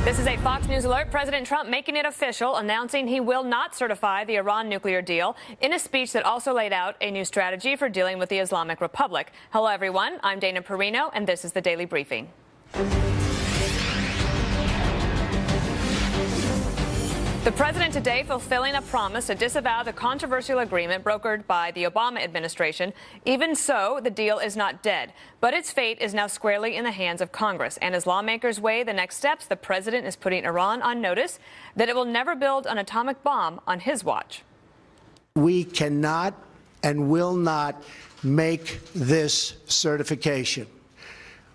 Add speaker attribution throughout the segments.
Speaker 1: This is a Fox News alert. President Trump making it official, announcing he will not certify the Iran nuclear deal in a speech that also laid out a new strategy for dealing with the Islamic Republic. Hello, everyone. I'm Dana Perino, and this is the Daily Briefing. The president today fulfilling a promise to disavow the controversial agreement brokered by the Obama administration. Even so, the deal is not dead, but its fate is now squarely in the hands of Congress. And as lawmakers weigh the next steps, the president is putting Iran on notice that it will never build an atomic bomb on his watch.
Speaker 2: We cannot and will not make this certification.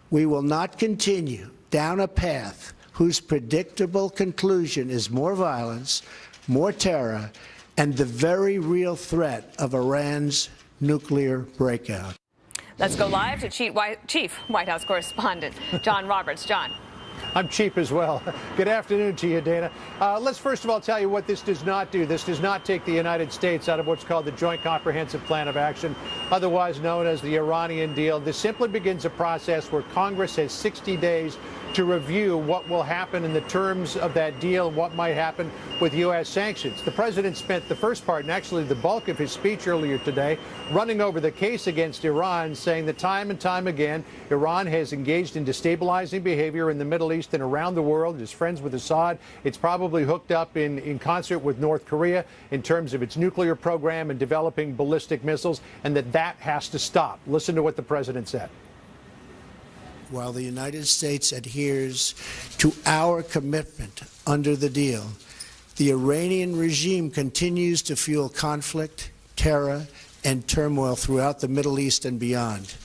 Speaker 2: We will not continue down a path whose predictable conclusion is more violence, more terror, and the very real threat of Iran's nuclear breakout.
Speaker 1: Let's go live to Chief White House Correspondent John Roberts. John.
Speaker 3: I'm cheap as well. Good afternoon to you, Dana. Let's first of all tell you what this does not do. This does not take the United States out of what's called the Joint Comprehensive Plan of Action, otherwise known as the Iranian deal. This simply begins a process where Congress has 60 days to review what will happen in the terms of that deal and what might happen with U.S. sanctions. The president spent the first part, and actually the bulk of his speech earlier today, running over the case against Iran, saying that time and time again, Iran has engaged in destabilizing behavior in the Middle East and around the world. It's friends with Assad. It's probably hooked up in concert with North Korea in terms of its nuclear program and developing ballistic missiles, and that has to stop. Listen to what the president said.
Speaker 2: While the United States adheres to our commitment under the deal, the Iranian regime continues to fuel conflict, terror, and turmoil throughout the Middle East and beyond.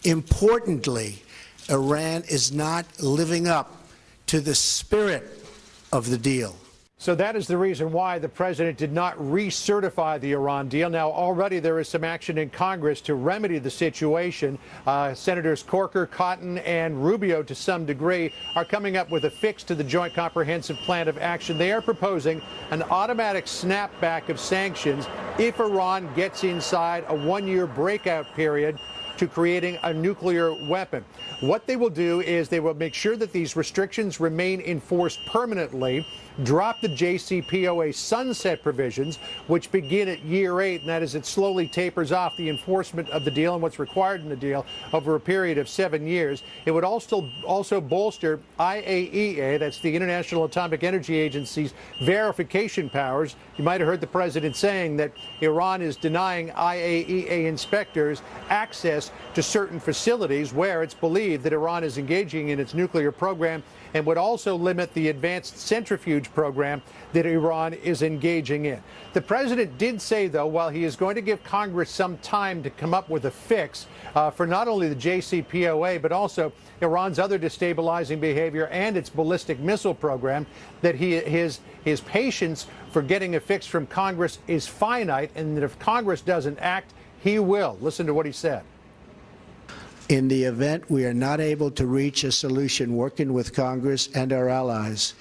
Speaker 2: Importantly, Iran is not living up to the spirit of the deal.
Speaker 3: So that is the reason why the president did not recertify the Iran deal. Now, already there is some action in Congress to remedy the situation. Senators Corker, Cotton, and Rubio, to some degree, are coming up with a fix to the Joint Comprehensive Plan of Action. They are proposing an automatic snapback of sanctions if Iran gets inside a one-year breakout period to creating a nuclear weapon. What they will do is they will make sure that these restrictions remain enforced permanently, drop the JCPOA sunset provisions, which begin at year 8, and that is it slowly tapers off the enforcement of the deal and what's required in the deal over a period of 7 years. It would also bolster IAEA, that's the International Atomic Energy Agency's verification powers. You might have heard the president saying that Iran is denying IAEA inspectors access to certain facilities where it's believed that Iran is engaging in its nuclear program, and would also limit the advanced centrifuge program that Iran is engaging in. The president did say, though, while he is going to give Congress some time to come up with a fix for not only the JCPOA, but also Iran's other destabilizing behavior and its ballistic missile program, that his patience for getting a fix from Congress is finite, and that if Congress doesn't act, he will. Listen to what he said.
Speaker 2: In the event we are not able to reach a solution working with Congress and our allies,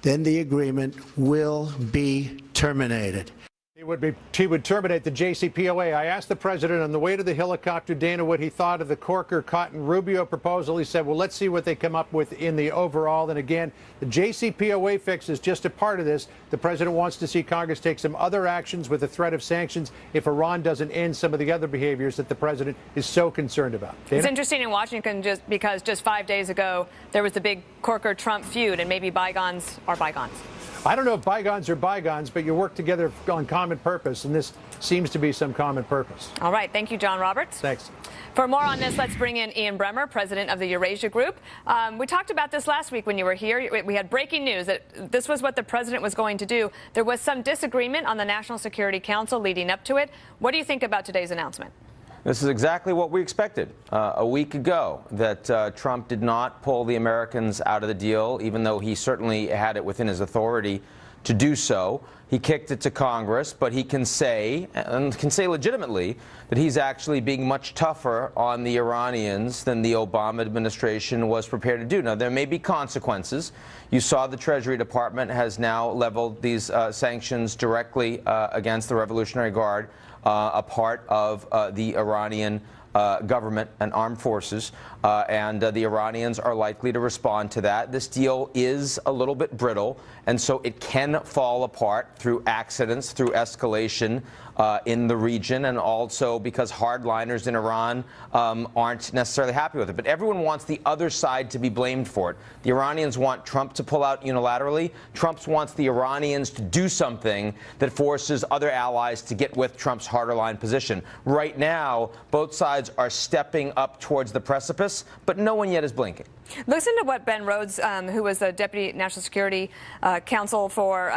Speaker 2: then the agreement will be terminated.
Speaker 3: He would terminate the JCPOA. I asked the president on the way to the helicopter, Dana, what he thought of the Corker, Cotton, Rubio proposal. He said, well, let's see what they come up with in the overall. And again, the JCPOA fix is just a part of this. The president wants to see Congress take some other actions with the threat of sanctions if Iran doesn't end some of the other behaviors that the president is so concerned about. Dana?
Speaker 1: It's interesting in Washington because just 5 days ago, there was the big Corker-Trump feud, and maybe bygones are bygones.
Speaker 3: I don't know if bygones are bygones, but you work together on common purpose, and this seems to be some common purpose.
Speaker 1: All right. Thank you, John Roberts.
Speaker 3: Thanks.
Speaker 1: For more on this, let's bring in Ian Bremmer, president of the Eurasia Group. We talked about this last week when you were here. We had breaking news that this was what the president was going to do. There was some disagreement on the National Security Council leading up to it. What do you think about today's announcement?
Speaker 4: This is exactly what we expected a week ago, that Trump did not pull the Americans out of the deal, even though he certainly had it within his authority to do so. He kicked it to Congress, but he can say, and can say legitimately, that he's actually being much tougher on the Iranians than the Obama administration was prepared to do. Now, there may be consequences. You saw the Treasury Department has now leveled these sanctions directly against the Revolutionary Guard, a part of the Iranian government and armed forces, and the Iranians are likely to respond to that. This deal is a little bit brittle, and so it can fall apart through accidents, through escalation in the region, and also because hardliners in Iran aren't necessarily happy with it. But everyone wants the other side to be blamed for it. The Iranians want Trump to pull out unilaterally. Trump wants the Iranians to do something that forces other allies to get with Trump's harder line position. Right now, both sides are stepping up towards the precipice, but no one yet is blinking.
Speaker 1: Listen to what Ben Rhodes, who was the Deputy National Security Counsel for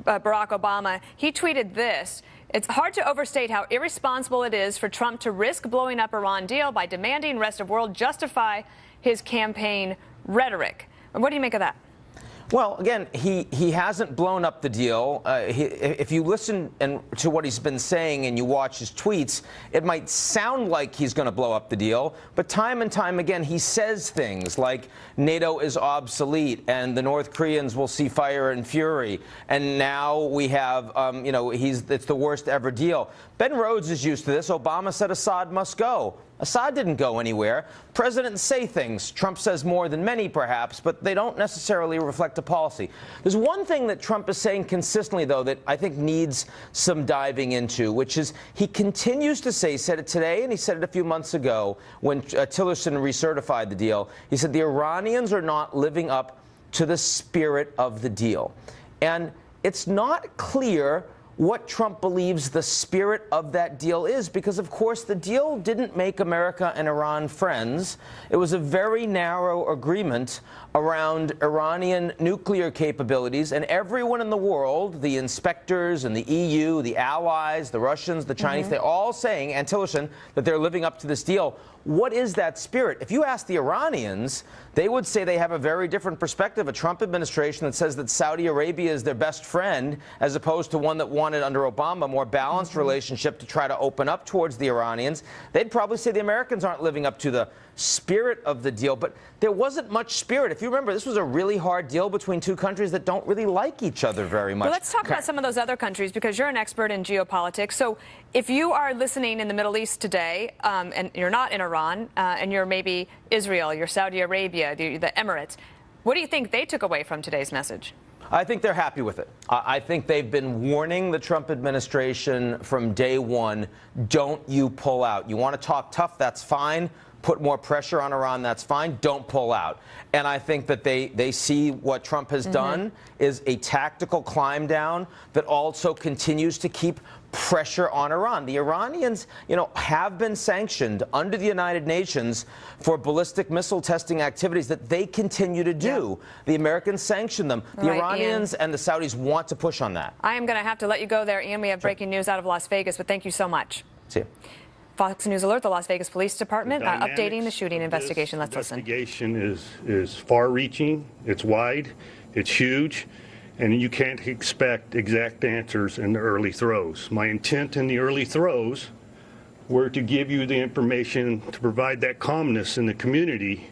Speaker 1: Barack Obama, he tweeted this. It's hard to overstate how irresponsible it is for Trump to risk blowing up Iran deal by demanding rest of world justify his campaign rhetoric. What do you make of that?
Speaker 4: Well, again, he hasn't blown up the deal. If you listen to what he's been saying and you watch his tweets, it might sound like he's going to blow up the deal. But time and time again, he says things like NATO is obsolete and the North Koreans will see fire and fury. And now we have, it's the worst ever deal. Ben Rhodes is used to this. Obama said Assad must go. Assad didn't go anywhere. Presidents say things. Trump says more than many, perhaps, but they don't necessarily reflect a policy. There's one thing that Trump is saying consistently, though, that I think needs some diving into, which is he continues to say, he said it today and he said it a few months ago when Tillerson recertified the deal. He said the Iranians are not living up to the spirit of the deal. And it's not clear what Trump believes the spirit of that deal is, because, of course, the deal didn't make America and Iran friends. It was a very narrow agreement around Iranian nuclear capabilities, and everyone in the world, the inspectors and the EU, the allies, the Russians, the Chinese, they're all saying, and Tillerson, that they're living up to this deal. What is that spirit? If you ask the Iranians, they would say they have a very different perspective, a Trump administration that says that Saudi Arabia is their best friend, as opposed to one that wanted under Obama a more balanced relationship to try to open up towards the Iranians. They'd probably say the Americans aren't living up to the spirit of the deal, but there wasn't much spirit. If you remember, this was a really hard deal between two countries that don't really like each other very much.
Speaker 1: Well, let's talk about some of those other countries, because you're an expert in geopolitics. So if you are listening in the Middle East today, and you're not in Iran, and you're maybe Israel, you're Saudi Arabia, the Emirates, what do you think they took away from today's message?
Speaker 4: I think they're happy with it. I think they've been warning the Trump administration from day one, don't you pull out. You want to talk tough, that's fine. Put more pressure on Iran, that's fine. Don't pull out. And I think that they see what Trump has done is a tactical climb down that also continues to keep pressure on Iran. The Iranians, have been sanctioned under the United Nations for ballistic missile testing activities that they continue to do. The Americans sanctioned them. The Iranians and the Saudis want to push on that.
Speaker 1: I am going to have to let you go there, Ian. We have breaking news out of Las Vegas, but thank you so much.
Speaker 4: See you.
Speaker 1: Fox News Alert, the Las Vegas Police Department, updating the shooting investigation. Let's listen.
Speaker 5: The investigation is far-reaching, it's wide, it's huge, and you can't expect exact answers in the early throws. My intent in the early throws were to give you the information to provide that calmness in the community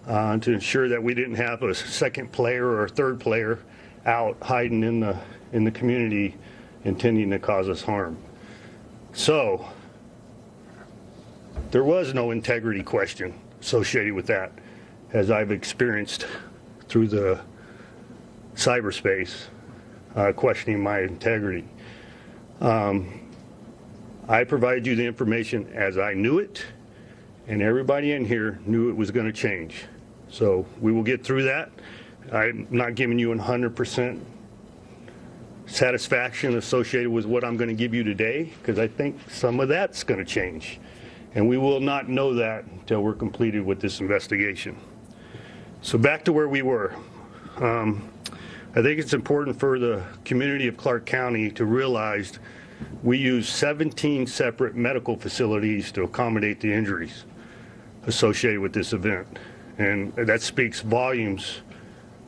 Speaker 5: to ensure that we didn't have a second player or a third player out hiding in the community intending to cause us harm. So there was no integrity question associated with that, as I've experienced through the cyberspace, questioning my integrity. I provided you the information as I knew it, and everybody in here knew it was going to change. So we will get through that. I'm not giving you 100% satisfaction associated with what I'm going to give you today, because I think some of that's going to change. And we will not know that until we're completed with this investigation. So back to where we were. I think it's important for the community of Clark County to realize we use 17 separate medical facilities to accommodate the injuries associated with this event. And that speaks volumes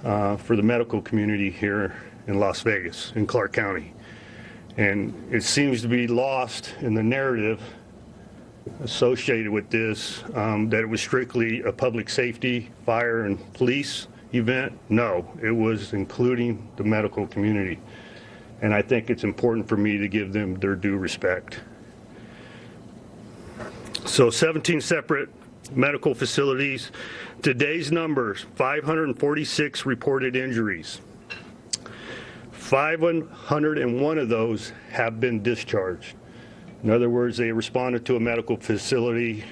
Speaker 5: for the medical community here in Las Vegas, in Clark County. And it seems to be lost in the narrative associated with this, that it was strictly a public safety, fire, and police event. No, it was including the medical community. And I think it's important for me to give them their due respect. So 17 separate medical facilities. Today's numbers, 546 reported injuries. 501 of those have been discharged. In other words, they responded to a medical facility,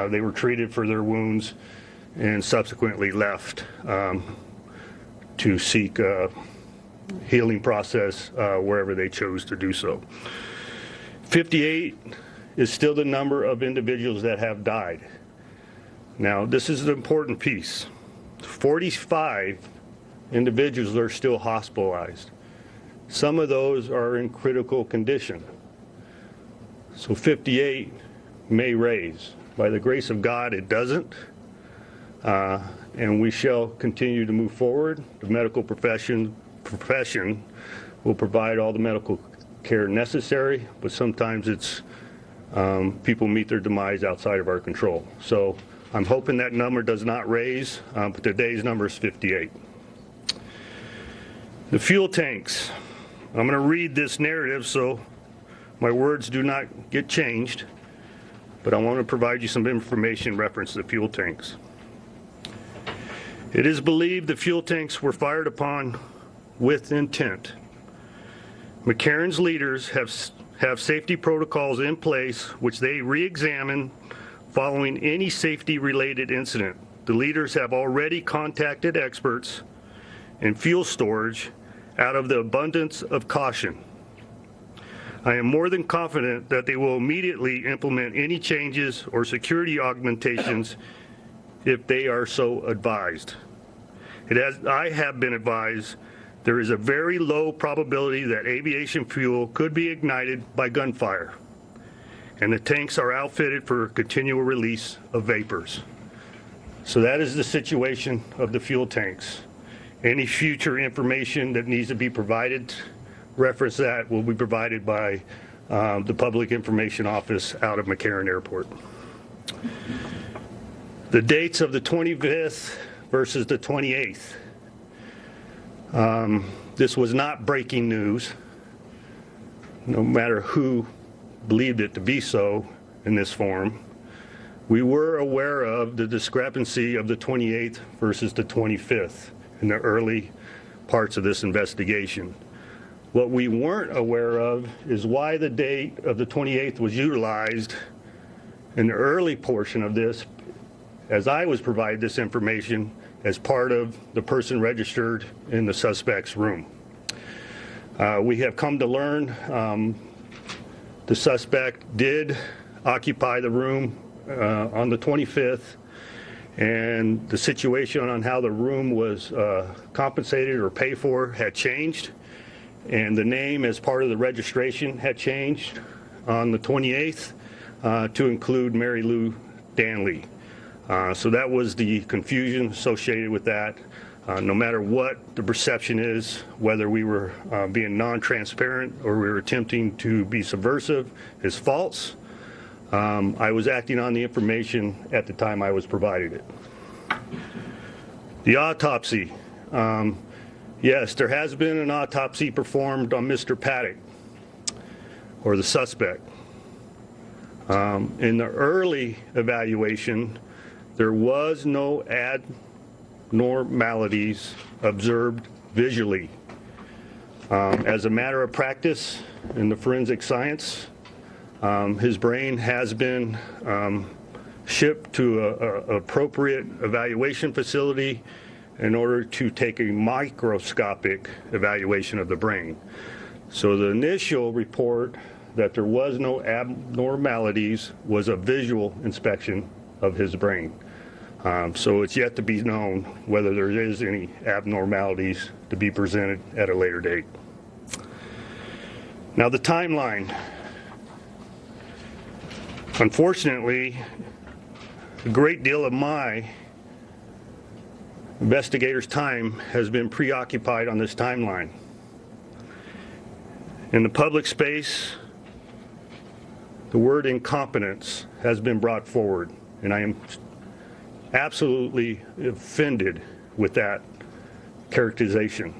Speaker 5: they were treated for their wounds, and subsequently left to seek a healing process wherever they chose to do so. 58 is still the number of individuals that have died. Now, this is the important piece. 45 individuals are still hospitalized. Some of those are in critical condition. So 58 may raise. By the grace of God, it doesn't. And we shall continue to move forward. The medical profession will provide all the medical care necessary, but sometimes it's people meet their demise outside of our control. So I'm hoping that number does not raise, but today's number is 58. The fuel tanks. I'm going to read this narrative so my words do not get changed, but I want to provide you some information in reference to the fuel tanks. It is believed the fuel tanks were fired upon with intent. McCarran's leaders have safety protocols in place which they re-examine following any safety-related incident. The leaders have already contacted experts in fuel storage out of the abundance of caution. I am more than confident that they will immediately implement any changes or security augmentations if they are so advised. I have been advised there is a very low probability that aviation fuel could be ignited by gunfire, and the tanks are outfitted for continual release of vapors. So that is the situation of the fuel tanks. Any future information that needs to be provided, reference that, will be provided by the Public Information Office out of McCarran Airport. The dates of the 25th versus the 28th. This was not breaking news, no matter who believed it to be so in this forum. We were aware of the discrepancy of the 28th versus the 25th in the early parts of this investigation. What we weren't aware of is why the date of the 28th was utilized in the early portion of this, as I was provided this information as part of the person registered in the suspect's room. We have come to learn the suspect did occupy the room on the 25th, and the situation on how the room was compensated or paid for had changed, and the name as part of the registration had changed on the 28th to include Mary Lou Danley. So that was the confusion associated with that. No matter what the perception is, whether we were being non-transparent or we were attempting to be subversive, is false. I was acting on the information at the time I was provided it. The autopsy. Yes, there has been an autopsy performed on Mr. Paddock, or the suspect. In the early evaluation, there was no abnormalities observed visually. As a matter of practice in the forensic science, his brain has been shipped to an appropriate evaluation facility in order to take a microscopic evaluation of the brain. So the initial report that there was no abnormalities was a visual inspection of his brain. So it's yet to be known whether there is any abnormalities to be presented at a later date. Now the timeline. Unfortunately, a great deal of my investigators' time has been preoccupied on this timeline. In the public space, the word incompetence has been brought forward, and I am absolutely offended with that characterization.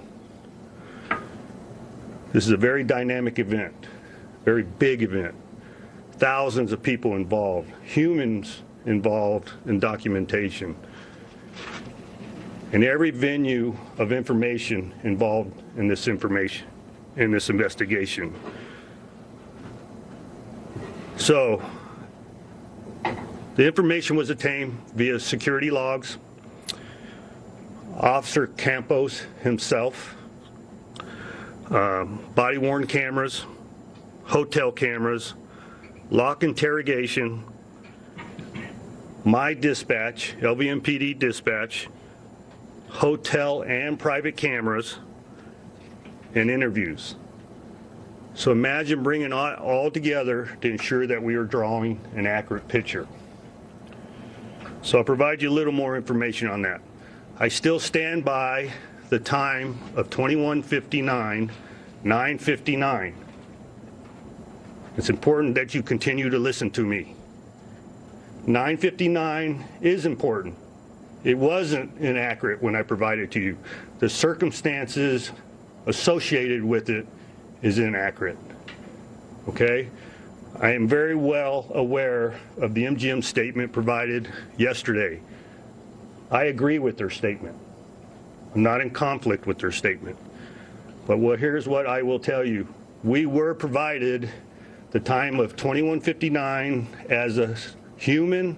Speaker 5: This is a very dynamic event, very big event. thousands of people involved, humans involved in documentation, and every venue of information involved in this investigation. So, the information was obtained via security logs, Officer Campos himself, body-worn cameras, hotel cameras, lock interrogation, my dispatch, LVMPD dispatch, hotel and private cameras, and interviews. So imagine bringing it all together to ensure that we are drawing an accurate picture. So I'll provide you a little more information on that. I still stand by the time of 21:59, 9:59. It's important that you continue to listen to me. 9:59 is important. It wasn't inaccurate when I provided it to you. The circumstances associated with it is inaccurate. Okay? I am very well aware of the MGM statement provided yesterday. I agree with their statement. I'm not in conflict with their statement. But here's what I will tell you. We were provided the time of 21:59 as a human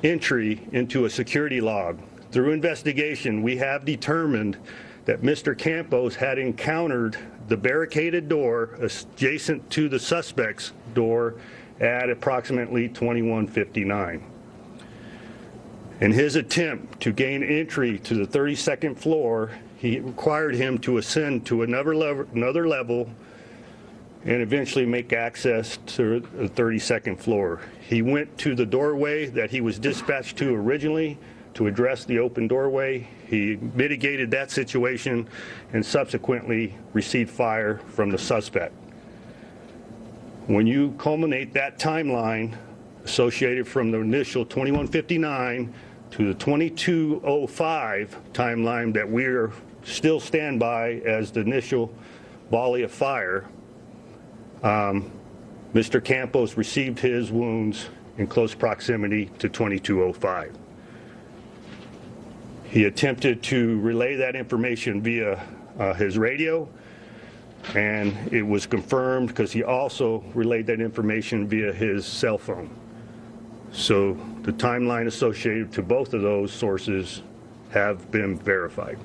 Speaker 5: entry into a security log. Through investigation, we have determined that Mr. Campos had encountered the barricaded door adjacent to the suspect's door at approximately 21:59. In his attempt to gain entry to the 32nd floor, he required him to ascend to another level and eventually make access to the 32nd floor. He went to the doorway that he was dispatched to originally to address the open doorway. He mitigated that situation and subsequently received fire from the suspect. When you culminate that timeline associated from the initial 21:59 to the 22:05 timeline that we're still stand by as the initial volley of fire, Mr. Campos received his wounds in close proximity to 22:05. He attempted to relay that information via his radio, and it was confirmed because he also relayed that information via his cell phone. So the timeline associated to both of those sources have been verified.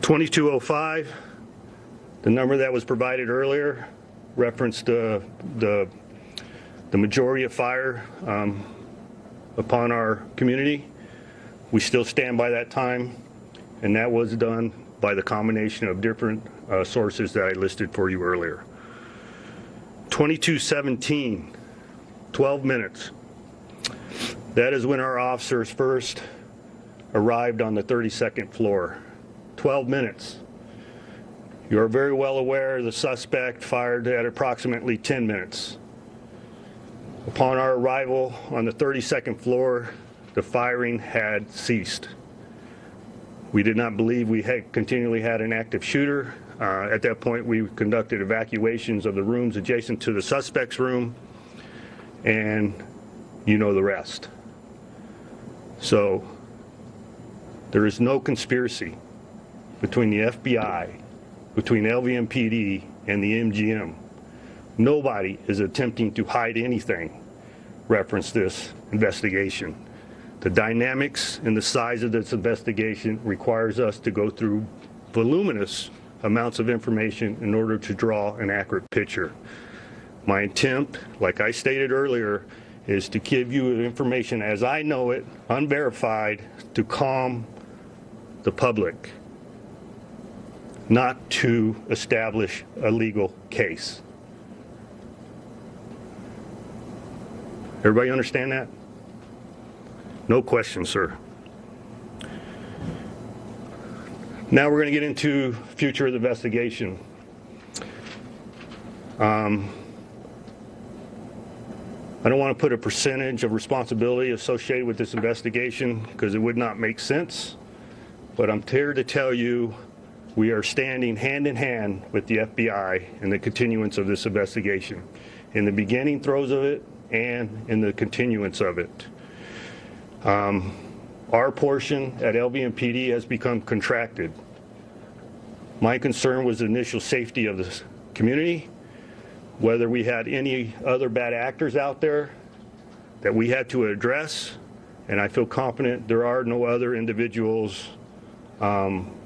Speaker 5: 22:05, the number that was provided earlier, referenced the majority of fire upon our community. We still stand by that time, and that was done by the combination of different sources that I listed for you earlier. 22:17, 12 minutes. That is when our officers first arrived on the 32nd floor. 12 minutes. You are very well aware the suspect fired at approximately 10 minutes. Upon our arrival on the 32nd floor, the firing had ceased. We did not believe we had continually had an active shooter. At that point, we conducted evacuations of the rooms adjacent to the suspect's room, and you know the rest. So there is no conspiracy between the FBI, between LVMPD, and the MGM. Nobody is attempting to hide anything. Reference this investigation. The dynamics and the size of this investigation requires us to go through voluminous amounts of information in order to draw an accurate picture. My intent, like I stated earlier, is to give you information as I know it, unverified, to calm the public, not to establish a legal case. Everybody understand that? No question, sir. Now we're going to get into future of the investigation. I don't want to put a percentage of responsibility associated with this investigation because it would not make sense. But I'm here to tell you we are standing hand in hand with the FBI in the continuance of this investigation, in the beginning throes of it and in the continuance of it. Our portion at LVMPD has become contracted. My concern was the initial safety of the community, whether we had any other bad actors out there that we had to address, and I feel confident there are no other individuals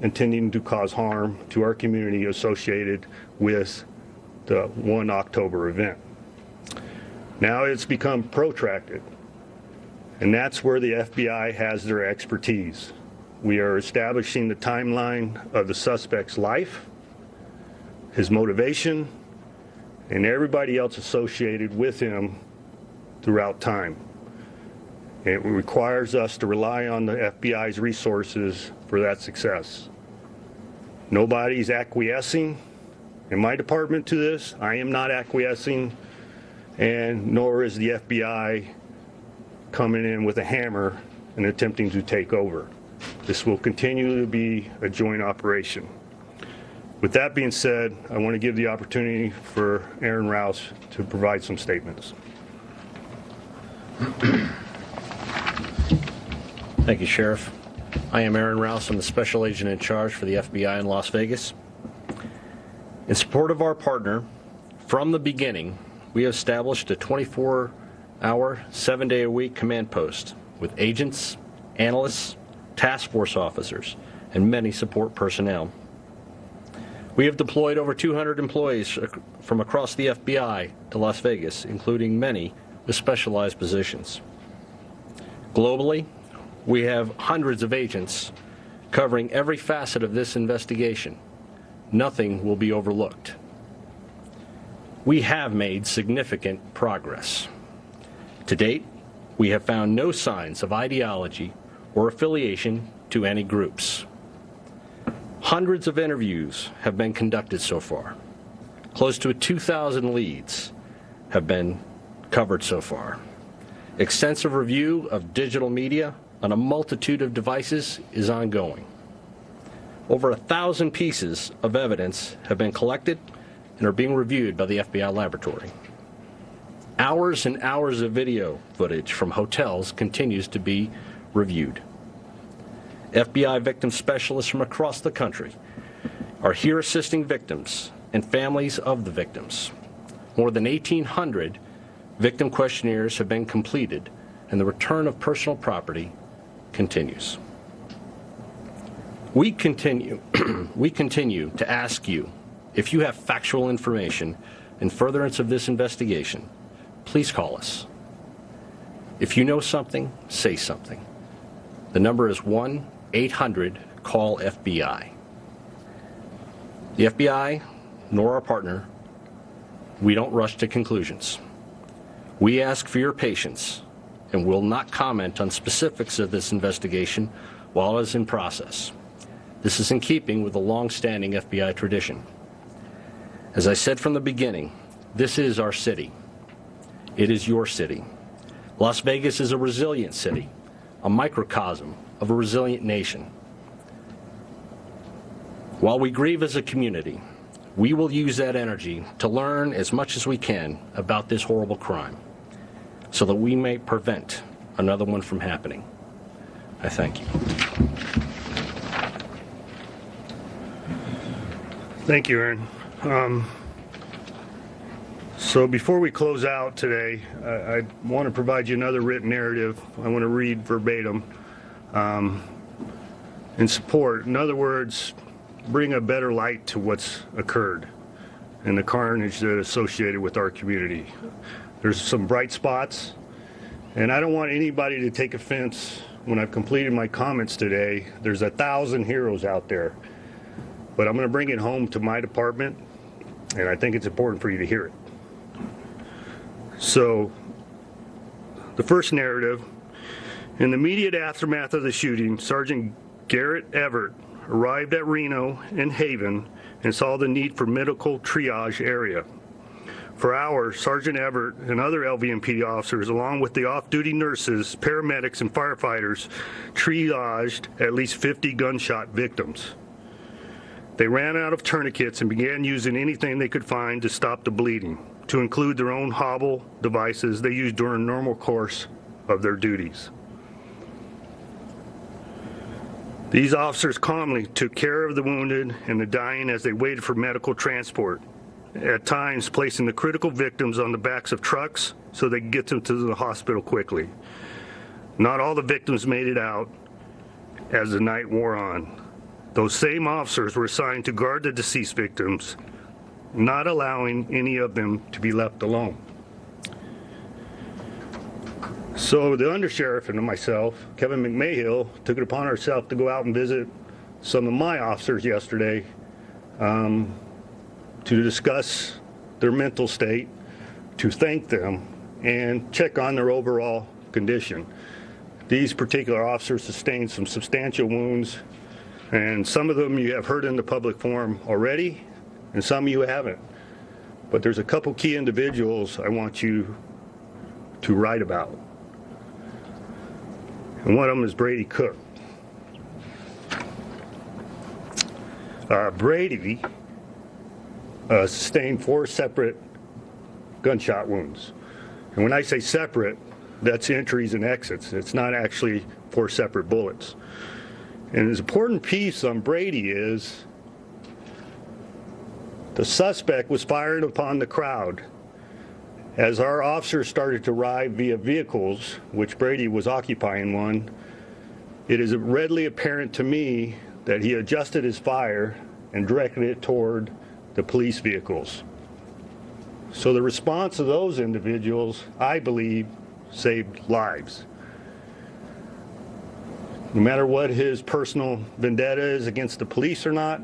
Speaker 5: intending to cause harm to our community associated with the 1 October event. Now it's become protracted, and that's where the FBI has their expertise. We are establishing the timeline of the suspect's life, his motivation, and everybody else associated with him throughout time. It requires us to rely on the FBI's resources for that success. Nobody's acquiescing in my department to this. I am not acquiescing, and nor is the FBI coming in with a hammer and attempting to take over. This will continue to be a joint operation. With that being said, I want to give the opportunity for Aaron Rouse to provide some statements.
Speaker 6: Thank you, Sheriff. I am Aaron Rouse. I'm the Special Agent in charge for the FBI in Las Vegas. In support of our partner, from the beginning, we have established a 24-hour, 7-day-a-week command post with agents, analysts, task force officers, and many support personnel. We have deployed over 200 employees from across the FBI to Las Vegas, including many with specialized positions. Globally, we have hundreds of agents covering every facet of this investigation. Nothing will be overlooked. We have made significant progress. To date, we have found no signs of ideology or affiliation to any groups. Hundreds of interviews have been conducted so far. Close to 2,000 leads have been covered so far. Extensive review of digital media on a multitude of devices is ongoing. Over 1,000 pieces of evidence have been collected and are being reviewed by the FBI laboratory. Hours and hours of video footage from hotels continues to be reviewed. FBI victim specialists from across the country are here assisting victims and families of the victims. More than 1,800 victim questionnaires have been completed, and the return of personal property continues. We continue to ask you, if you have factual information in furtherance of this investigation, please call us. If you know something, say something. The number is 1-800-CALL-FBI. The FBI, nor our partner, we don't rush to conclusions. We ask for your patience and will not comment on specifics of this investigation while it is in process. This is in keeping with the long-standing FBI tradition. As I said from the beginning, this is our city. It is your city. Las Vegas is a resilient city, a microcosm of a resilient nation. While we grieve as a community, we will use that energy to learn as much as we can about this horrible crime so that we may prevent another one from happening. I thank you.
Speaker 5: Thank you, Aaron. So before we close out today, I want to provide you another written narrative. I want to read verbatim in support. In other words, bring a better light to what's occurred and the carnage that is associated with our community. There's some bright spots, and I don't want anybody to take offense when I've completed my comments today. There's 1,000 heroes out there, but I'm going to bring it home to my department, and I think it's important for you to hear it. So, the first narrative: in the immediate aftermath of the shooting, Sergeant Garrett Everett arrived at Reno and Haven and saw the need for medical triage area. For hours, Sergeant Everett and other LVMPD officers, along with the off-duty nurses, paramedics, and firefighters, triaged at least 50 gunshot victims. They ran out of tourniquets and began using anything they could find to stop the bleeding, to include their own hobble devices they used during normal course of their duties. These officers calmly took care of the wounded and the dying as they waited for medical transport, at times placing the critical victims on the backs of trucks so they could get them to the hospital quickly. Not all the victims made it out as the night wore on. Those same officers were assigned to guard the deceased victims, not allowing any of them to be left alone. So the undersheriff and myself, Kevin McMahill, took it upon ourselves to go out and visit some of my officers yesterday to discuss their mental state, to thank them, and check on their overall condition. These particular officers sustained some substantial wounds, and some of them you have heard in the public forum already, and some you haven't. But there's a couple key individuals I want you to write about. And one of them is Brady Cook. Brady sustained 4 separate gunshot wounds. And when I say separate, that's entries and exits. It's not actually 4 separate bullets. And an important piece on Brady is the suspect was firing upon the crowd. As our officers started to arrive via vehicles, which Brady was occupying one, it is readily apparent to me that he adjusted his fire and directed it toward the police vehicles. So the response of those individuals, I believe, saved lives. No matter what his personal vendetta is against the police or not,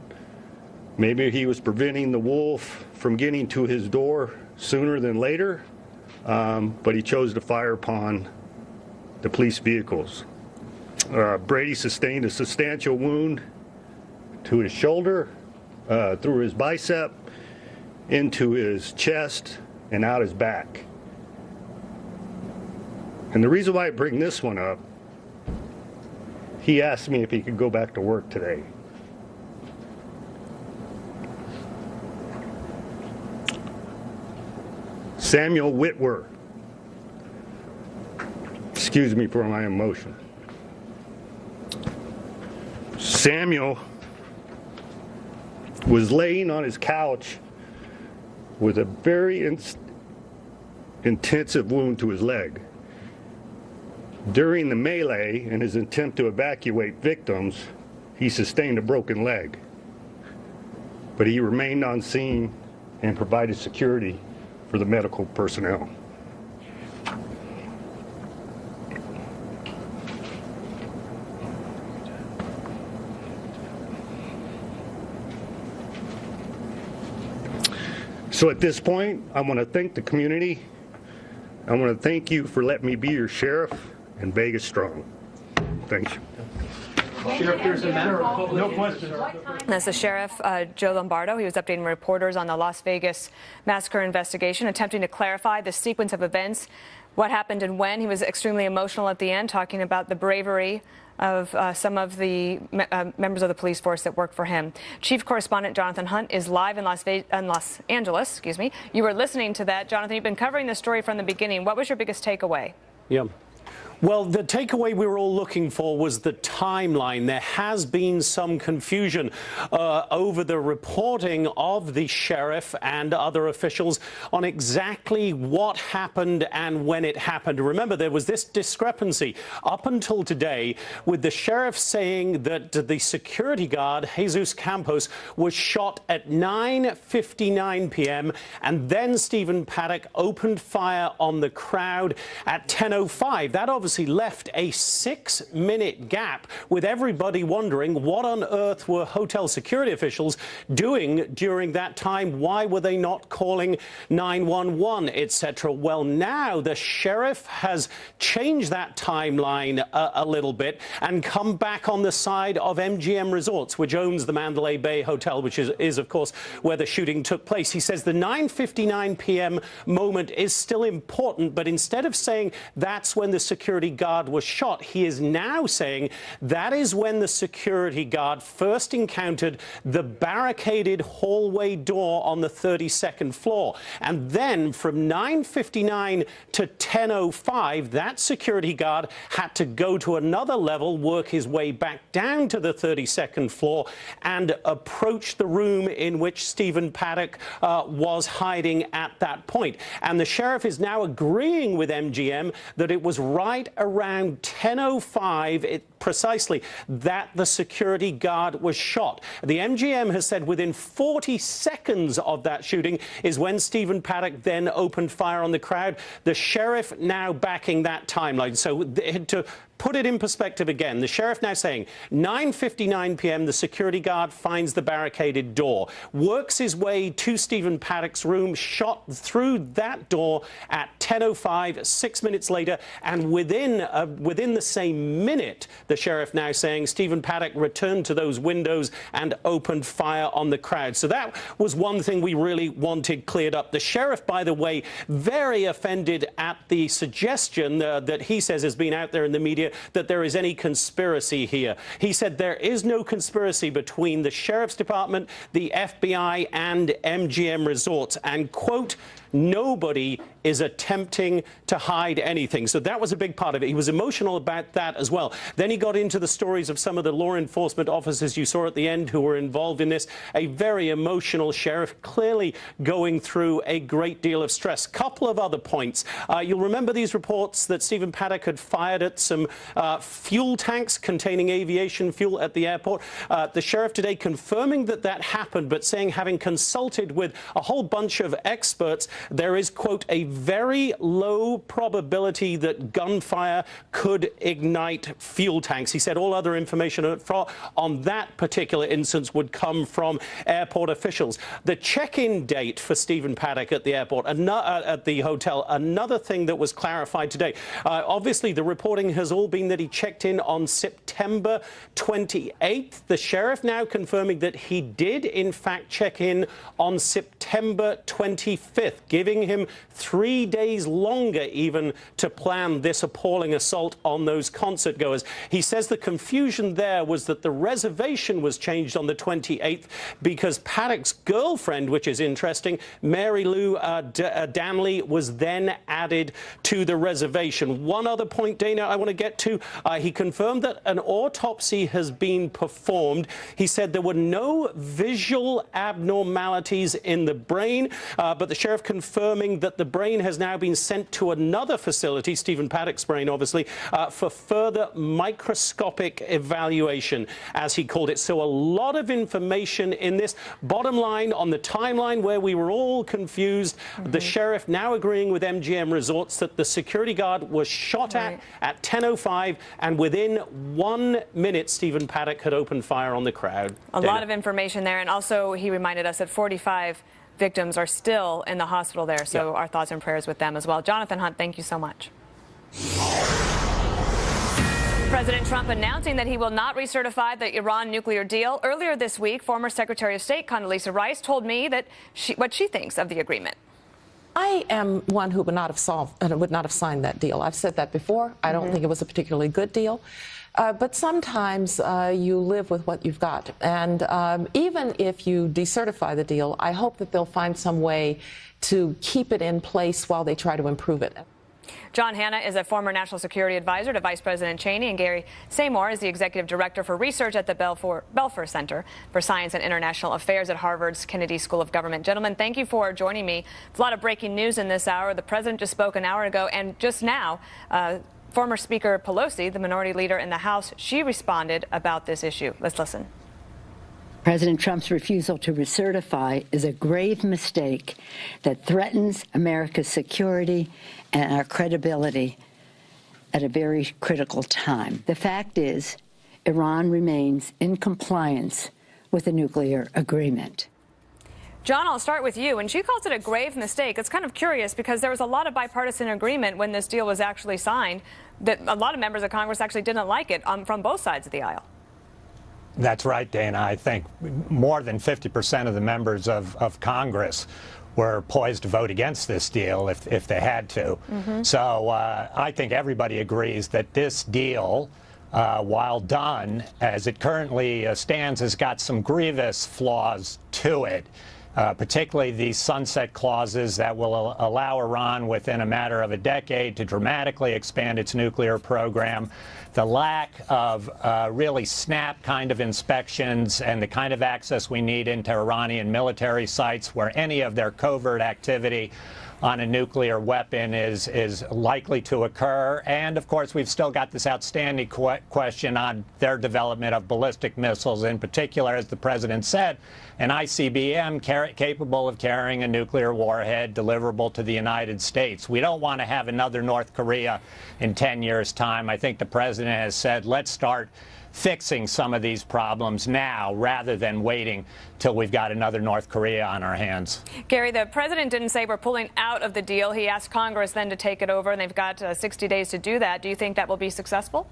Speaker 5: maybe he was preventing the wolf from getting to his door sooner than later, but he chose to fire upon the police vehicles. Brady sustained a substantial wound to his shoulder, through his bicep, into his chest, and out his back. And the reason why I bring this one up, he asked me if he could go back to work today. Samuel Whitwer. Excuse me for my emotion. Samuel was laying on his couch with a very intensive wound to his leg. During the melee and his attempt to evacuate victims, he sustained a broken leg. But he remained on scene and provided security for the medical personnel. So at this point, I want to thank the community. I want to thank you for letting me be your sheriff and Vegas strong. Thank you.
Speaker 3: Sheriff, there's a matter of public no question.
Speaker 1: That's the sheriff, Joe Lombardo. He was updating reporters on the Las Vegas massacre investigation, attempting to clarify the sequence of events, what happened and when. He was extremely emotional at the end, talking about the bravery of some of the members of the police force that work for him. Chief Correspondent Jonathan Hunt is live in Los Angeles. Excuse me. You were listening to that, Jonathan. You've been covering this story from the beginning. What was your biggest takeaway?
Speaker 7: Yeah. Well, the takeaway we were all looking for was the timeline. There has been some confusion over the reporting of the sheriff and other officials on exactly what happened and when it happened. Remember, there was this discrepancy up until today with the sheriff saying that the security guard, Jesus Campos, was shot at 9:59 p.m. and then Stephen Paddock opened fire on the crowd at 10:05. That obviously left a 6-minute gap with everybody wondering what on earth were hotel security officials doing during that time. Why were they not calling 911, etc.? Well, now the sheriff has changed that timeline a little bit and come back on the side of MGM Resorts, which owns the Mandalay Bay Hotel, which is of course where the shooting took place. He says the 9:59 p.m. moment is still important, but instead of saying that's when the security security guard was shot. He is now saying that is when the security guard first encountered the barricaded hallway door on the 32nd floor. And then from 9:59 to 10:05, that security guard had to go to another level, work his way back down to the 32nd floor, and approach the room in which Stephen Paddock was hiding at that point. And the sheriff is now agreeing with MGM that it was right around 10:05 precisely that the security guard was shot. The MGM has said within 40 seconds of that shooting is when Stephen Paddock then opened fire on the crowd. The sheriff now backing that timeline. So to put it in perspective again, the sheriff now saying 9:59 p.m. the security guard finds the barricaded door, works his way to Stephen Paddock's room, shot through that door at 10:05, 6 minutes later, and within the same minute, the sheriff now saying Stephen Paddock returned to those windows and opened fire on the crowd. So that was one thing we really wanted cleared up. The sheriff, by the way, very offended at the suggestion that he says has been out there in the media that there is any conspiracy here. He said there is no conspiracy between the Sheriff's Department, the FBI, and MGM Resorts, and, quote, nobody is attempting to hide anything. So that was a big part of it. He was emotional about that as well. Then he got into the stories of some of the law enforcement officers you saw at the end who were involved in this. A very emotional sheriff, clearly going through a great deal of stress. Couple of other points. You'll remember these reports that Stephen Paddock had fired at some fuel tanks containing aviation fuel at the airport. The sheriff today confirming that that happened, but saying, having consulted with a whole bunch of experts, there is, quote, a very low probability that gunfire could ignite fuel tanks. He said all other information on that particular instance would come from airport officials. The check-in date for Stephen Paddock at the airport, at the hotel, another thing that was clarified today. Obviously, the reporting has all been that he checked in on September 28th. The sheriff now confirming that he did, in fact, check in on September 25th, giving him 3 days longer even to plan this appalling assault on those concert goers. He says the confusion there was that the reservation was changed on the 28th because Paddock's girlfriend, which is interesting, Mary Lou Danley, was then added to the reservation. One other point, Dana, I want to get to. He confirmed that an autopsy has been performed. He said there were no visual abnormalities in the brain, but the sheriff confirming that the brain has now been sent to another facility, Stephen Paddock's brain, obviously, for further microscopic evaluation, as he called it. So a lot of information in this. Bottom line, on the timeline where we were all confused, the sheriff now agreeing with MGM Resorts that the security guard was shot at 10:05, and within 1 minute, Stephen Paddock had opened fire on the crowd.
Speaker 1: A lot of information there, and also he reminded us that 45 victims are still in the hospital there, so our thoughts and prayers with them as well. Jonathan Hunt, thank you so much. President Trump announcing that he will not recertify the Iran nuclear deal. Earlier this week, former Secretary of State Condoleezza Rice told me that what she thinks of the agreement.
Speaker 8: I am one who would not have signed that deal. I've said that before. I don't think it was a particularly good deal. But sometimes you live with what you've got. And even if you decertify the deal, I hope that they'll find some way to keep it in place while they try to improve it.
Speaker 1: John Hanna is a former national security advisor to Vice President Cheney, and Gary Seymour is the executive director for research at the Belfer Center for Science and International Affairs at Harvard's Kennedy School of Government. Gentlemen, thank you for joining me. There's a lot of breaking news in this hour. The president just spoke an hour ago, and just now, former Speaker Pelosi, the minority leader in the House, she responded about this issue. Let's listen.
Speaker 9: President Trump's refusal to recertify is a grave mistake that threatens America's security and our credibility at a very critical time. The fact is, Iran remains in compliance with the nuclear agreement.
Speaker 1: John, I'll start with you. And she calls it a grave mistake. It's kind of curious because there was a lot of bipartisan agreement when this deal was actually signed that a lot of members of Congress actually didn't like it from both sides of the aisle.
Speaker 10: That's right, Dana. I think more than 50% of the members of Congress were poised to vote against this deal if they had to. So I think everybody agrees that this deal, while done as it currently stands, has got some grievous flaws to it. Particularly these sunset clauses that will allow Iran within a matter of a decade to dramatically expand its nuclear program. The lack of really snap kind of inspections and the kind of access we need into Iranian military sites where any of their covert activity on a nuclear weapon is likely to occur. And, of course, we've still got this outstanding question on their development of ballistic missiles, in particular, as the president said, an ICBM capable of carrying a nuclear warhead deliverable to the United States. We don't want to have another North Korea in 10 years' time. I think the president has said, let's start fixing some of these problems now rather than waiting till we've got another North Korea on our hands.
Speaker 1: Gary, the president didn't say we're pulling out of the deal. He asked Congress then to take it over, and they've got 60 days to do that. Do you think that will be successful?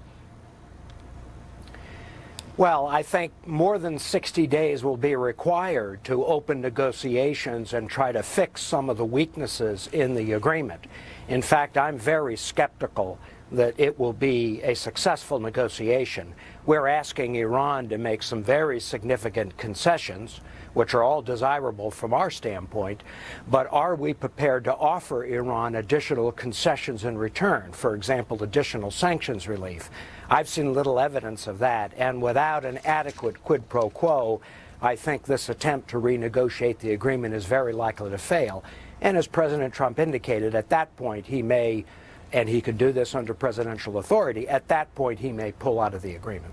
Speaker 11: Well, I think more than 60 days will be required to open negotiations and try to fix some of the weaknesses in the agreement. In fact, I'm very skeptical that it will be a successful negotiation. We're asking Iran to make some very significant concessions, which are all desirable from our standpoint, but are we prepared to offer Iran additional concessions in return? For example, additional sanctions relief. I've seen little evidence of that, and without an adequate quid pro quo, I think this attempt to renegotiate the agreement is very likely to fail. And as President Trump indicated, at that point he may, and he could do this under presidential authority, at that point he may pull out of the agreement.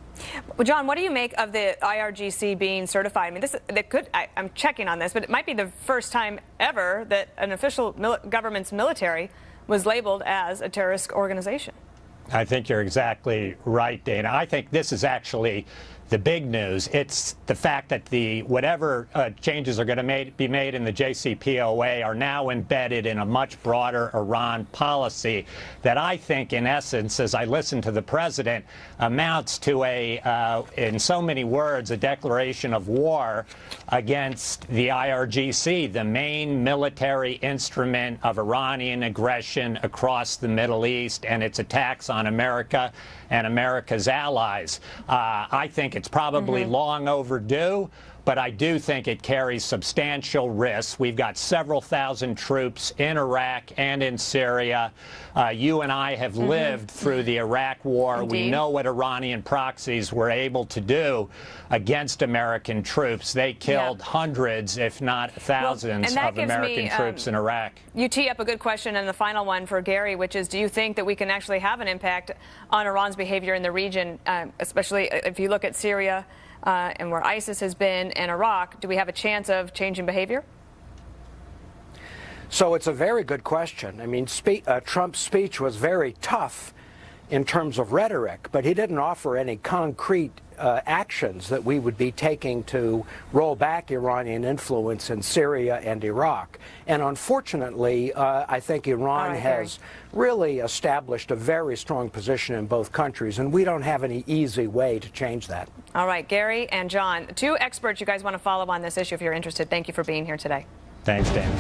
Speaker 1: Well, John, what do you make of the IRGC being certified? I mean, I'm checking on this, but it might be the first time ever that an official government's military was labeled as a terrorist organization.
Speaker 10: I think you're exactly right, Dana. I think this is actually the big news. It's the fact that whatever changes are going to be made in the JCPOA are now embedded in a much broader Iran policy that I think, in essence, as I listen to the president, amounts to in so many words, a declaration of war against the IRGC, the main military instrument of Iranian aggression across the Middle East and its attacks on America and America's allies. I think it's probably long overdue, but I do think it carries substantial risks. We've got several thousand troops in Iraq and in Syria. You and I have lived through the Iraq War.
Speaker 1: Indeed.
Speaker 10: We know what Iranian proxies were able to do against American troops. They killed hundreds, if not thousands, of American troops in Iraq.
Speaker 1: You tee up a good question, and the final one for Gary, which is, do you think that we can actually have an impact on Iran's behavior in the region, especially if you look at Syria and where ISIS has been, and Iraq? Do we have a chance of changing behavior?
Speaker 11: So it's a very good question. I mean, Trump's speech was very tough in terms of rhetoric, but he didn't offer any concrete actions that we would be taking to roll back Iranian influence in Syria and Iraq. And unfortunately, I think Iran has really established a very strong position in both countries, and we don't have any easy way to change that.
Speaker 1: All right, Gary and John, two experts you guys want to follow on this issue if you're interested. Thank you for being here today.
Speaker 10: Thanks, Dan.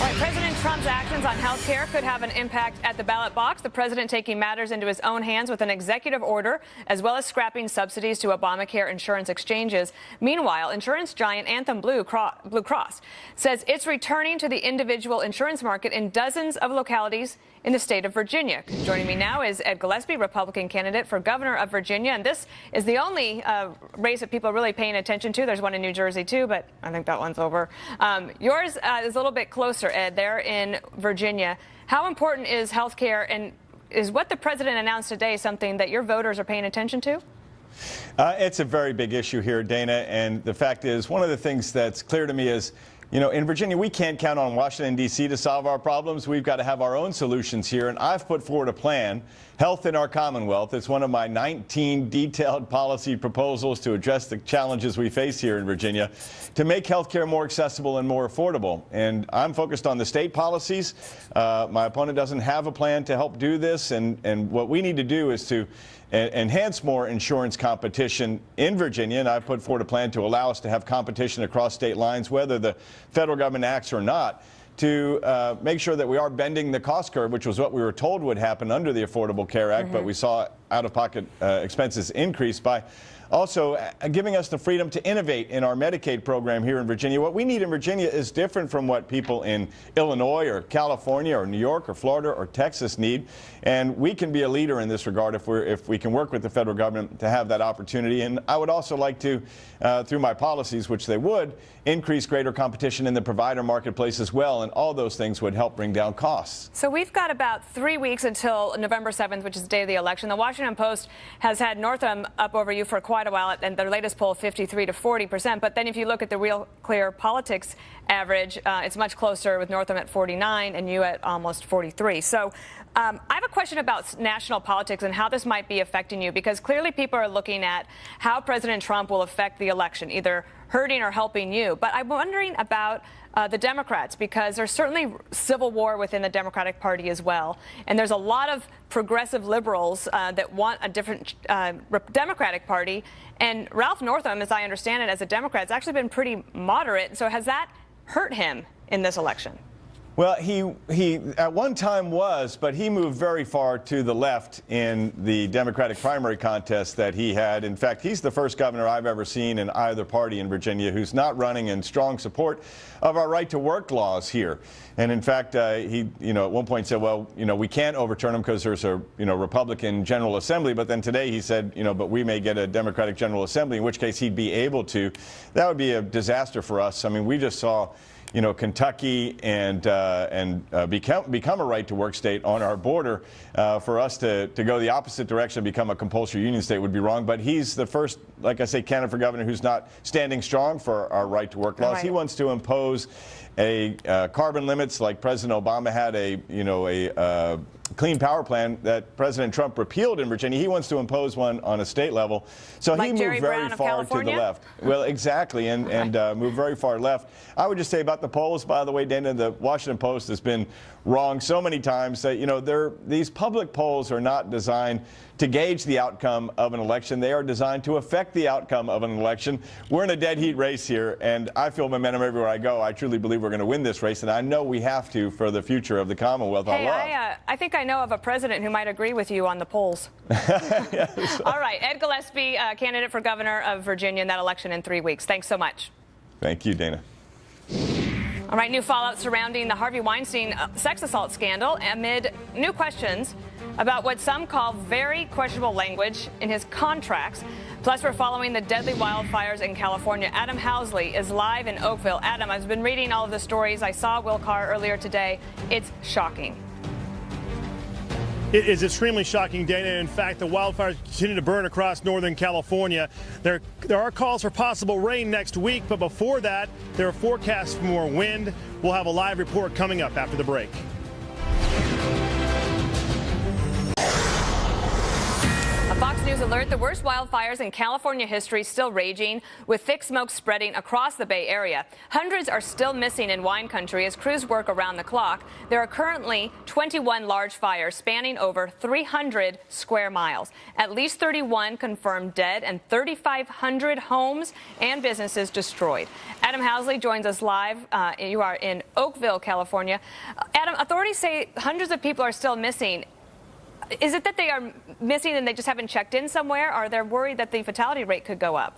Speaker 1: All right, President Trump's actions on health care could have an impact at the ballot box. The president taking matters into his own hands with an executive order, as well as scrapping subsidies to Obamacare insurance exchanges. Meanwhile, insurance giant Anthem Blue Cross says it's returning to the individual insurance market in dozens of localities in the state of Virginia. Joining me now is Ed Gillespie, Republican candidate for governor of Virginia. And this is the only race that people are really paying attention to. There's one in New Jersey, too, but I think that one's over. Yours is a little bit closer, Ed, there in Virginia. How important is health care, and is what the president announced today something that your voters are paying attention to?
Speaker 12: It's a very big issue here, Dana, and the fact is, one of the things that's clear to me is, you know, in Virginia, we can't count on Washington, D.C. to solve our problems. We've got to have our own solutions here, and I've put forward a plan, Health in Our Commonwealth. It's one of my 19 detailed policy proposals to address the challenges we face here in Virginia, to make health care more accessible and more affordable. And I'm focused on the state policies. My opponent doesn't have a plan to help do this, and what we need to do is to enhance more insurance competition in Virginia, and I put forward a plan to allow us to have competition across state lines, whether the federal government acts or not, to make sure that we are bending the cost curve, which was what we were told would happen under the Affordable Care Act, but we saw out-of-pocket expenses increase by also giving us the freedom to innovate in our Medicaid program here in Virginia. What we need in Virginia is different from what people in Illinois or California or New York or Florida or Texas need, and we can be a leader in this regard if we can work with the federal government to have that opportunity. And I would also like to, through my policies, which they would, increase greater competition in the provider marketplace as well, and all those things would help bring down costs.
Speaker 1: So we've got about 3 weeks until November 7th, which is the day of the election. The Washington Post has had Northam up over you for quite a while, and their latest poll 53 to 40%. But then if you look at the Real Clear Politics average, it's much closer with Northam at 49 and you at almost 43. So I have a question about national politics and how this might be affecting you, because clearly people are looking at how President Trump will affect the election, either hurting or helping you. But I'm wondering about the Democrats, because there's certainly civil war within the Democratic Party as well. And there's a lot of progressive liberals that want a different Democratic Party. And Ralph Northam, as I understand it, as a Democrat, has actually been pretty moderate. So has that hurt him in this election?
Speaker 12: Well, he at one time was, but he moved very far to the left in the Democratic primary contest that he had. In fact, he's the first governor I've ever seen in either party in Virginia who's not running in strong support of our right-to-work laws here. And in fact, he, at one point said, well, we can't overturn them because there's a, Republican General Assembly. But then today he said, but we may get a Democratic General Assembly, in which case he'd be able to. That would be a disaster for us. I mean, we just saw Kentucky and become a right-to-work state on our border. For us to go the opposite direction, become a compulsory union state, would be wrong. But he's the first, like I say, candidate for governor who's not standing strong for our right-to-work laws. Right. He wants to impose a carbon limits like President Obama had a clean power plan that President Trump repealed in Virginia. He wants to impose one on a state level. So like he moved very far to the left. Well, exactly, and moved very far left. I would just say about the polls, by the way, Dana, the Washington Post has been wrong so many times that, these public polls are not designed to gauge the outcome of an election. They are designed to affect the outcome of an election. We're in a dead heat race here, and I feel momentum everywhere I go. I truly believe we're going to win this race, and I know we have to for the future of the Commonwealth.
Speaker 1: Hey, I think I know of a president who might agree with you on the polls. Yes. All right, Ed Gillespie, candidate for governor of Virginia in that election in 3 weeks. Thanks so much.
Speaker 12: Thank you, Dana.
Speaker 1: All right, new fallout surrounding the Harvey Weinstein sex assault scandal amid new questions about what some call very questionable language in his contracts. Plus, we're following the deadly wildfires in California. Adam Housley is live in Oakville. Adam, I've been reading all of the stories. I saw Will Carr earlier today. It's shocking.
Speaker 13: It is extremely shocking, Dana. In fact, the wildfires continue to burn across Northern California. There are calls for possible rain next week, but before that, there are forecasts for more wind. We'll have a live report coming up after the break.
Speaker 1: A Fox News alert, the worst wildfires in California history still raging, with thick smoke spreading across the Bay Area. Hundreds are still missing in wine country as crews work around the clock. There are currently 21 large fires spanning over 300 square miles. At least 31 confirmed dead and 3,500 homes and businesses destroyed. Adam Housley joins us live. You are in Oakville, California. Adam, authorities say hundreds of people are still missing. Is it that they are missing and they just haven't checked in somewhere, or are they worried that the fatality rate could go up?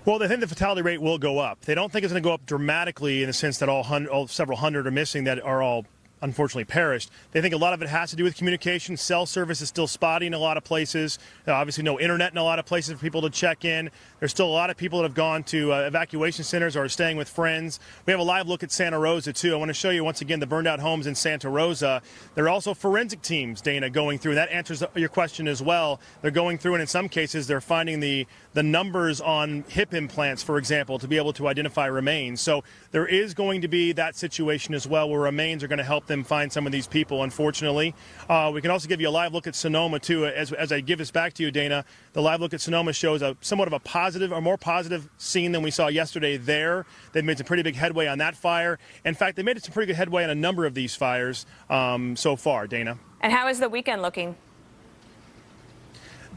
Speaker 13: Well, they think the fatality rate will go up. They don't think it's going to go up dramatically in the sense that all several hundred are missing that are all unfortunately perished. They think a lot of it has to do with communication. Cell service is still spotty in a lot of places. Obviously no internet in a lot of places for people to check in. There's still a lot of people that have gone to evacuation centers or are staying with friends. We have a live look at Santa Rosa, too. I want to show you once again the burned out homes in Santa Rosa. There are also forensic teams, Dana, going through. That answers your question as well. They're going through, and in some cases they're finding the numbers on hip implants, for example, to be able to identify remains. So there is going to be that situation as well where remains are going to help them find some of these people, unfortunately. We can also give you a live look at Sonoma, too. As I give this back to you, Dana, the live look at Sonoma shows somewhat of a positive or more positive scene than we saw yesterday there. They've made some pretty big headway on that fire. In fact, they made some pretty good headway on a number of these fires so far, Dana.
Speaker 1: And how is the weekend looking?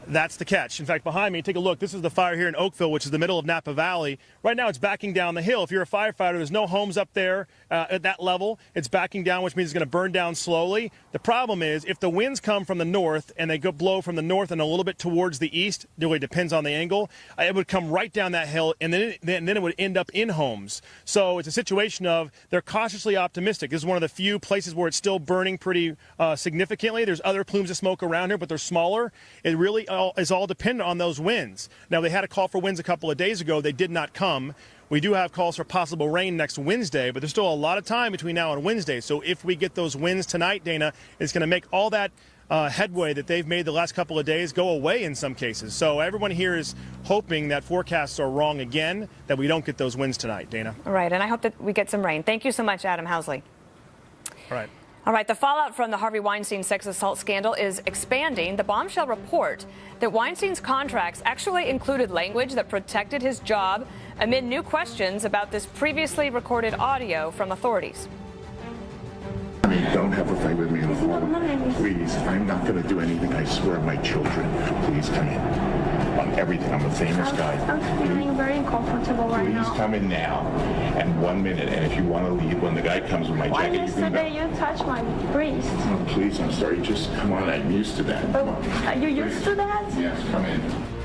Speaker 13: That's the catch. In fact, behind me, take a look. This is the fire here in Oakville, which is the middle of Napa Valley. Right now, it's backing down the hill. If you're a firefighter, there's no homes up there at that level. It's backing down, which means it's going to burn down slowly. The problem is, if the winds come from the north and they blow from the north and a little bit towards the east, it really depends on the angle, it would come right down that hill, and then it would end up in homes. So it's a situation of they're cautiously optimistic. This is one of the few places where it's still burning pretty significantly. There's other plumes of smoke around here, but they're smaller. It really is all dependent on those winds. Now, they had a call for winds a couple of days ago. They did not come. We do have calls for possible rain next Wednesday, but there's still a lot of time between now and Wednesday. So if we get those winds tonight, Dana, it's going to make all that headway that they've made the last couple of days go away in some cases. So everyone here is hoping that forecasts are wrong again, that we don't get those winds tonight, Dana.
Speaker 1: Right, and I hope that we get some rain. Thank you so much, Adam Housley.
Speaker 13: All right.
Speaker 1: All right, the fallout from the Harvey Weinstein sex assault scandal is expanding. The bombshell report that Weinstein's contracts actually included language that protected his job amid new questions about this previously recorded audio from authorities.
Speaker 14: Don't have a fight with me in the hall. Please, I'm not going to do anything. I swear on my children. Please come in. On everything. I'm a famous guy.
Speaker 15: I'm feeling very uncomfortable right now.
Speaker 14: Please come in now. And 1 minute. And if you want to leave, when the guy comes with my jacket, you can go.
Speaker 15: Yesterday you touched my breast.
Speaker 14: Oh, please, I'm sorry. Just come on. I'm used to that.
Speaker 15: Are you used to that?
Speaker 14: Yes, come in.